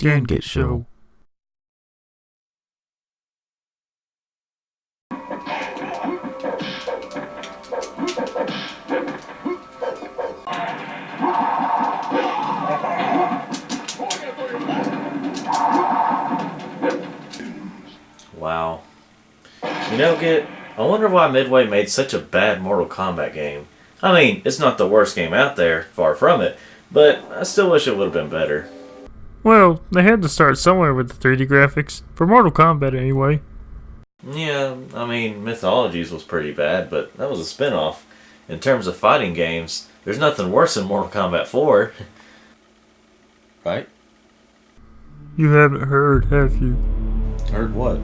Get Show. Wow. I wonder why Midway made such a bad Mortal Kombat game. I mean, it's not the worst game out there, far from it, but I still wish it would have been better. Well, they had to start somewhere with the 3D graphics. For Mortal Kombat, anyway. Yeah, I mean, Mythologies was pretty bad, but that was a spin-off. In terms of fighting games, there's nothing worse than Mortal Kombat 4. Right? You haven't heard, have you? Heard what?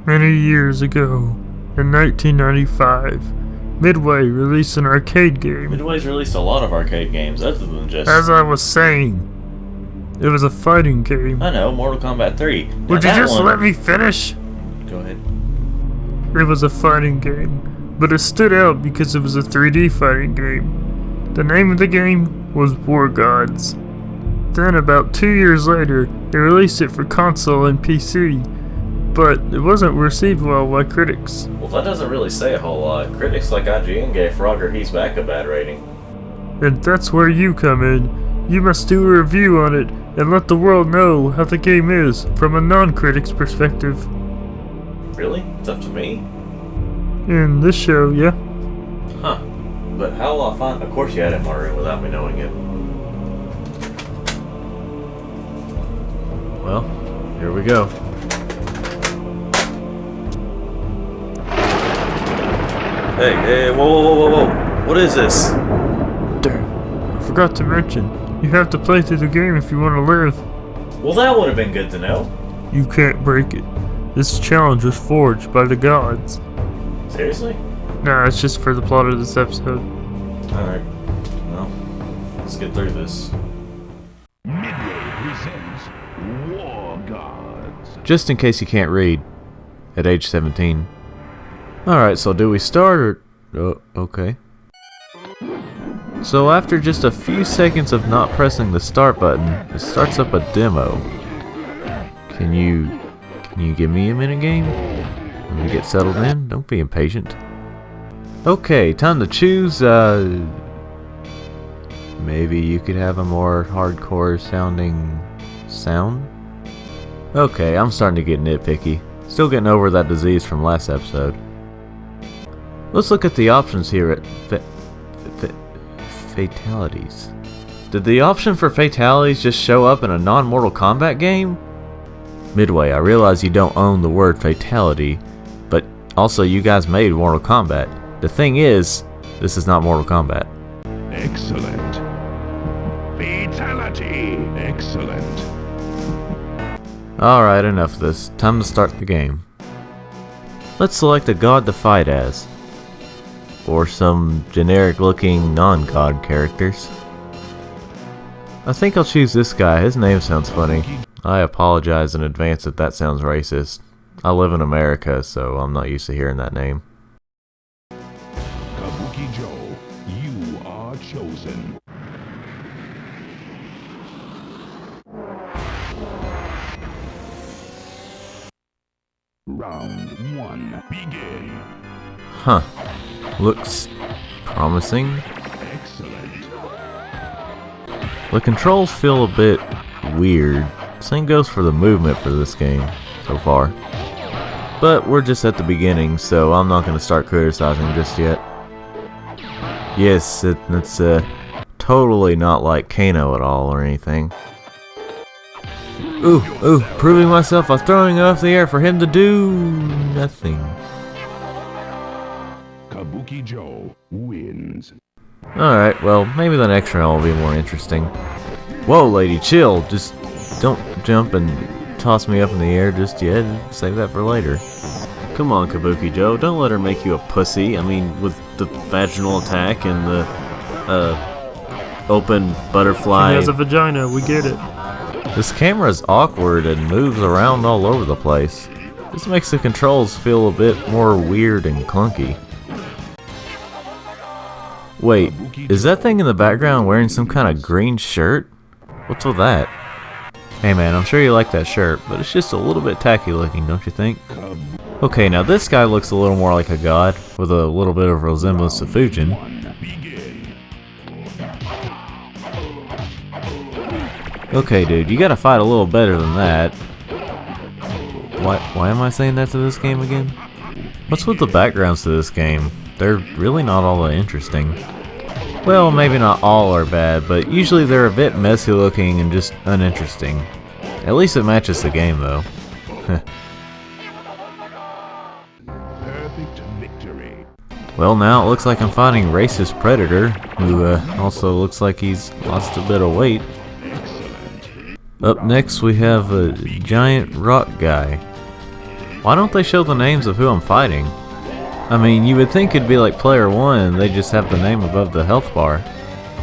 Many years ago, in 1995, Midway released an arcade game. Midway's released a lot of arcade games, other than just... As I was saying, it was a fighting game. I know, Mortal Kombat 3. Would you just let me finish? Go ahead. It was a fighting game, but it stood out because it was a 3D fighting game. The name of the game was War Gods. Then about 2 years later, they released it for console and PC, but it wasn't received well by critics. Well, that doesn't really say a whole lot. Critics like IGN gave Frogger He's Back a bad rating. And that's where you come in. You must do a review on it and let the world know how the game is from a non-critic's perspective. Really? It's up to me? In this show, yeah. Huh. But how will I find... Of course you had it in my room without me knowing it. Well, here we go. Hey, whoa. What is this? Damn, I forgot to mention, you have to play through the game if you want to live. Well, that would have been good to know. You can't break it. This challenge was forged by the gods. Seriously? Nah, it's just for the plot of this episode. Alright. Well, let's get through this. Midway presents War Gods. Just in case you can't read at age 17. Alright, so do we start or... Oh, okay. So after just a few seconds of not pressing the start button, it starts up a demo. Can you give me a minute game? Let me get settled in. Don't be impatient. Okay, time to choose, maybe you could have a more hardcore sounding sound? Okay, I'm starting to get nitpicky. Still getting over that disease from last episode. Let's look at the options here at fatalities. Did the option for fatalities just show up in a non-Mortal Kombat game? Midway, I realize you don't own the word fatality, but also you guys made Mortal Kombat. The thing is, this is not Mortal Kombat. Excellent. Fatality. Excellent. Alright, enough of this. Time to start the game. Let's select a god to fight as. Or some generic looking non-god characters. I think I'll choose this guy. His name sounds funny. I apologize in advance if that sounds racist. I live in America, so I'm not used to hearing that name. Kabuki Joe, you are chosen. Round 1, begin. Huh. Looks promising. Excellent. The controls feel a bit weird. Same goes for the movement for this game so far. But we're just at the beginning, so I'm not going to start criticizing just yet. Yes, it's totally not like Kano at all or anything. Ooh, proving myself by throwing it off the air for him to do nothing. Kabuki Joe wins. Alright, well, maybe the next round will be more interesting. Whoa, lady, chill. Just don't jump and toss me up in the air just yet. Save that for later. Come on, Kabuki Joe. Don't let her make you a pussy. I mean, with the vaginal attack and the, open butterfly. She has a vagina, we get it. This camera is awkward and moves around all over the place. This makes the controls feel a bit more weird and clunky. Wait, is that thing in the background wearing some kind of green shirt? What's with that? Hey man, I'm sure you like that shirt, but it's just a little bit tacky looking, don't you think? Okay, now this guy looks a little more like a god, with a little bit of resemblance to Fujin. Okay dude, you gotta fight a little better than that. Why am I saying that to this game again? What's with the backgrounds to this game? They're really not all that interesting. Well, maybe not all are bad, but usually they're a bit messy looking and just uninteresting. At least it matches the game though. Perfect victory. Well, now it looks like I'm fighting Racist Predator, who also looks like he's lost a bit of weight. Excellent. Up next we have a giant rock guy. Why don't they show the names of who I'm fighting? I mean, you would think it'd be like player 1 and they just have the name above the health bar.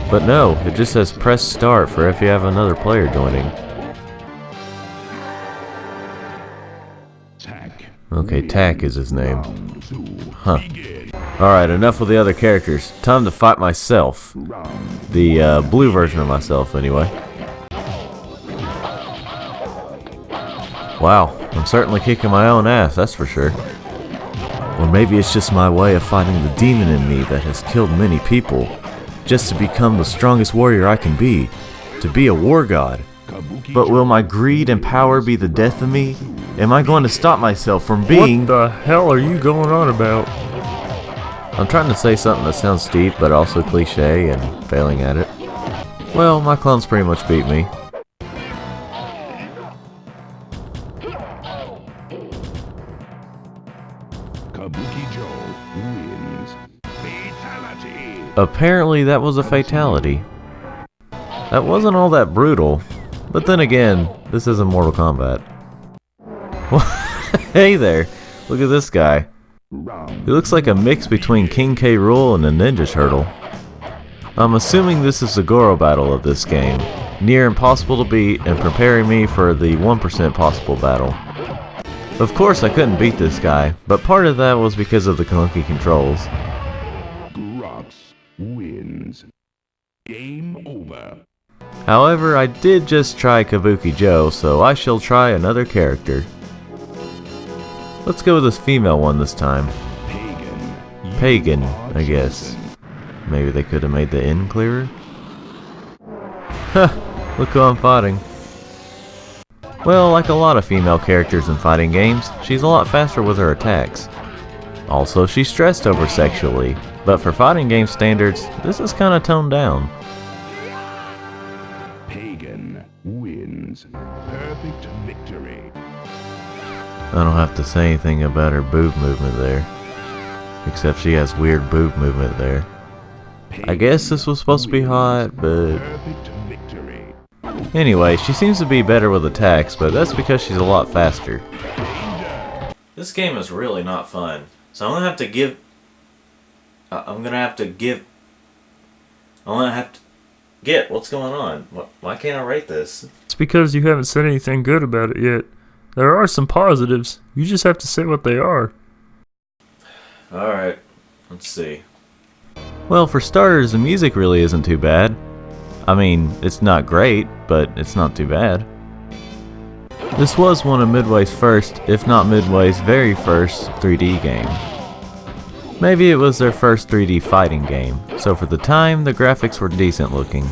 But no, it just says press start for if you have another player joining. Tack. Okay, Tack is his name. Round 2. Huh. Begin. Alright, enough with the other characters. Time to fight myself. Round. The blue version of myself, anyway. Wow, I'm certainly kicking my own ass, that's for sure. Or maybe it's just my way of fighting the demon in me that has killed many people, just to become the strongest warrior I can be, to be a war god. Kabuki But will my greed and power be the death of me? Am I going to stop myself from being... What the hell are you going on about? I'm trying to say something that sounds deep, but also cliche, and failing at it. Well, my clones pretty much beat me. Kabuki Joe wins. Fatality. Apparently that was a fatality. That wasn't all that brutal. But then again, this isn't Mortal Kombat. Hey there, look at this guy. Round. He looks like a mix between King K. Rool and a Ninja Turtle. I'm assuming this is the Goro battle of this game. Near impossible to beat and preparing me for the 1% possible battle. Of course I couldn't beat this guy, but part of that was because of the clunky controls. Grox wins. Game over. However, I did just try Kabuki Joe, so I shall try another character. Let's go with this female one this time. Pagan. Pagan, I guess. Maybe they could have made the N clearer? Huh, look who I'm fighting. Well, like a lot of female characters in fighting games, she's a lot faster with her attacks. Also, she's stressed over sexually, but for fighting game standards, this is kinda toned down. Pagan wins. Perfect victory. I don't have to say anything about her boob movement there. Except she has weird boob movement there. I guess this was supposed to be hot, but... Perfect victory. Anyway, she seems to be better with attacks, but that's because she's a lot faster. This game is really not fun. So I'm gonna have to give... What's going on? Why can't I rate this? It's because you haven't said anything good about it yet. There are some positives. You just have to say what they are. Alright, let's see. Well, for starters, the music really isn't too bad. I mean, it's not great, but it's not too bad. This was one of Midway's first, if not Midway's very first, 3D game. Maybe it was their first 3D fighting game, so for the time, the graphics were decent looking.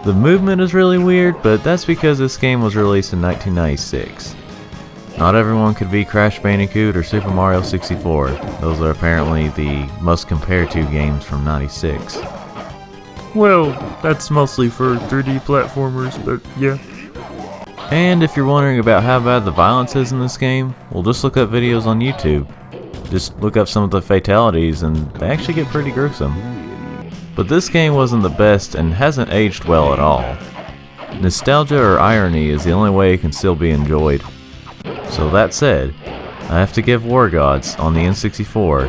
The movement is really weird, but that's because this game was released in 1996. Not everyone could be Crash Bandicoot or Super Mario 64. Those are apparently the most compared to games from 96. Well, that's mostly for 3D platformers, but yeah. And if you're wondering about how bad the violence is in this game, well, just look up videos on YouTube. Just look up some of the fatalities and they actually get pretty gruesome. But this game wasn't the best and hasn't aged well at all. Nostalgia or irony is the only way it can still be enjoyed. So that said, I have to give War Gods on the N64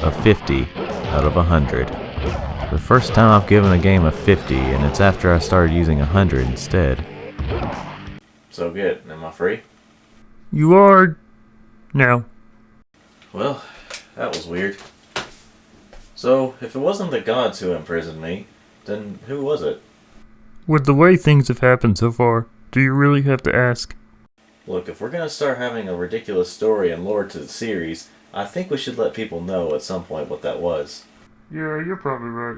a 50 out of 100. The first time I've given a game a 50 and it's after I started using 100 instead. So good. Am I free? You are... now. Well, that was weird. So, if it wasn't the gods who imprisoned me, then who was it? With the way things have happened so far, Do you really have to ask? Look, if we're gonna start having a ridiculous story and lore to the series, I think we should let people know at some point what that was. Yeah, you're probably right.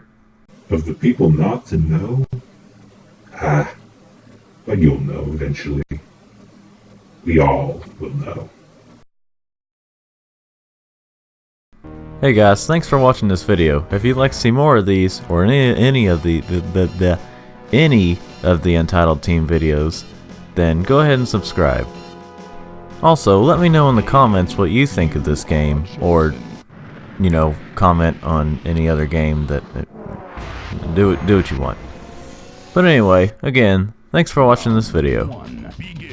Of the people not to know? But you'll know eventually. We all will know. Hey guys, thanks for watching this video. If you'd like to see more of these, or any of the Untitled Team videos, then go ahead and subscribe. Also, let me know in the comments what you think of this game, or, you know, comment on any other game that do what you want. But anyway, again, thanks for watching this video. Begin.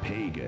Pagan.